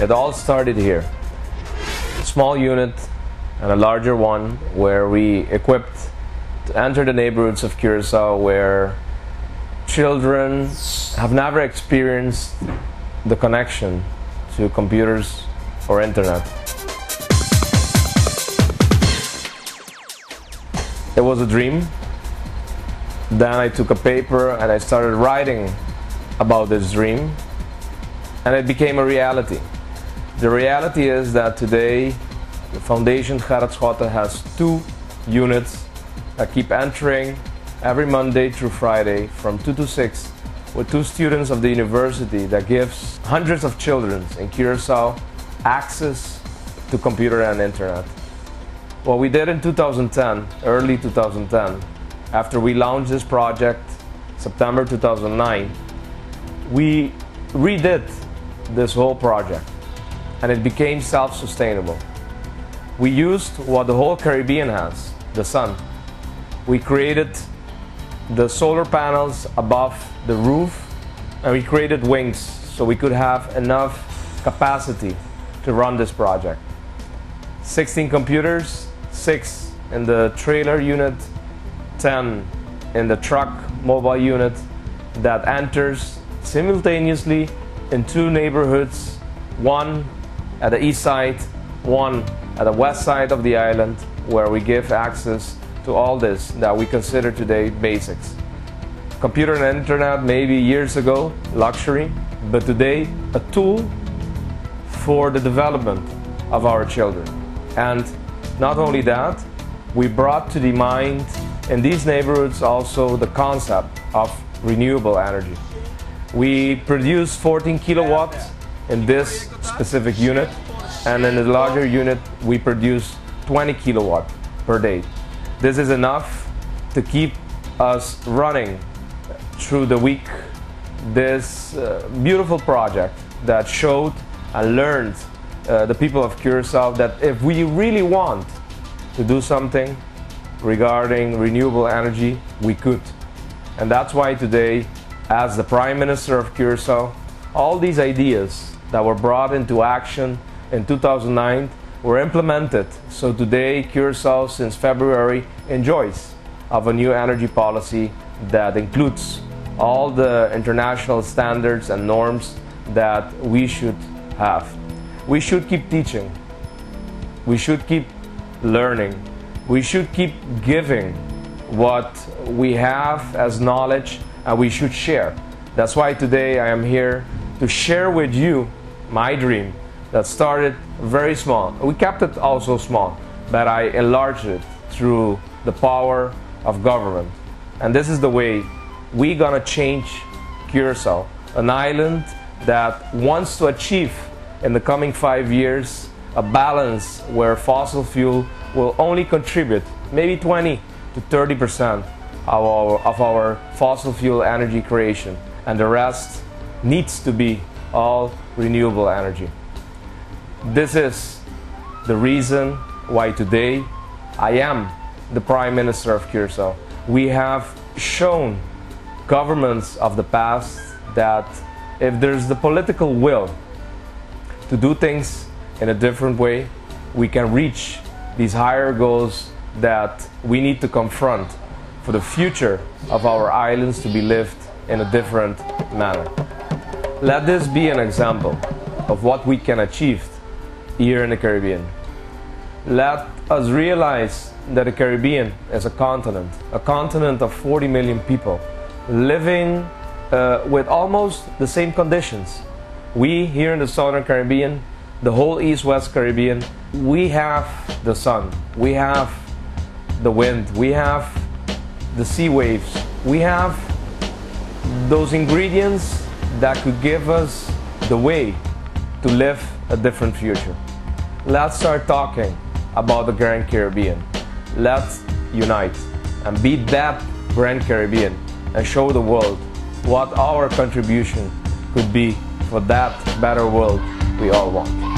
It all started here. A small unit and a larger one where we equipped to enter the neighborhoods of Curacao where children have never experienced the connection to computers or internet. It was a dream. Then I took a paper and I started writing about this dream, and it became a reality. The reality is that today the Fundashon Gerrit Schotte has 2 units that keep entering every Monday through Friday from 2 to 6 with 2 students of the university that gives hundreds of children in Curacao access to computer and internet. What we did in 2010, early 2010, after we launched this project, September 2009, we redid this whole project and it became self-sustainable. We used what the whole Caribbean has, the sun. We created the solar panels above the roof and we created wings so we could have enough capacity to run this project. 16 computers, 6 in the trailer unit, 10 in the truck mobile unit that enters simultaneously in 2 neighborhoods, one at the east side, one at the west side of the island, where we give access to all this that we consider today basics. Computer and internet maybe years ago, luxury, but today a tool for the development of our children. And not only that, we brought to the mind in these neighborhoods also the concept of renewable energy. We produce 14 kilowatts in this specific unit, and in the larger unit we produce 20 kilowatt per day. This is enough to keep us running through the week this beautiful project that showed and learned the people of Curacao that if we really want to do something regarding renewable energy, we could. And that's why today, as the Prime Minister of Curacao, all these ideas that were brought into action in 2009 were implemented. So today, Curacao, since February, enjoys of a new energy policy that includes all the international standards and norms that we should have. We should keep teaching. We should keep learning. We should keep giving what we have as knowledge, and we should share. That's why today I am here to share with you my dream that started very small. We kept it also small, but I enlarged it through the power of government. And this is the way we're gonna change Curacao, an island that wants to achieve in the coming 5 years a balance where fossil fuel will only contribute maybe 20 to 30% of our fossil fuel energy creation, and the rest needs to be all renewable energy. This is the reason why today I am the Prime Minister of Curacao. We have shown governments of the past that if there's the political will to do things in a different way, we can reach these higher goals that we need to confront for the future of our islands to be lived in a different manner. Let this be an example of what we can achieve here in the Caribbean. Let us realize that the Caribbean is a continent of 40 million people living with almost the same conditions. We here in the Southern Caribbean, the whole East-West Caribbean, we have the sun, we have the wind, we have the sea waves, we have those ingredients that could give us the way to live a different future. Let's start talking about the Grand Caribbean. Let's unite and be that Grand Caribbean and show the world what our contribution could be for that better world we all want.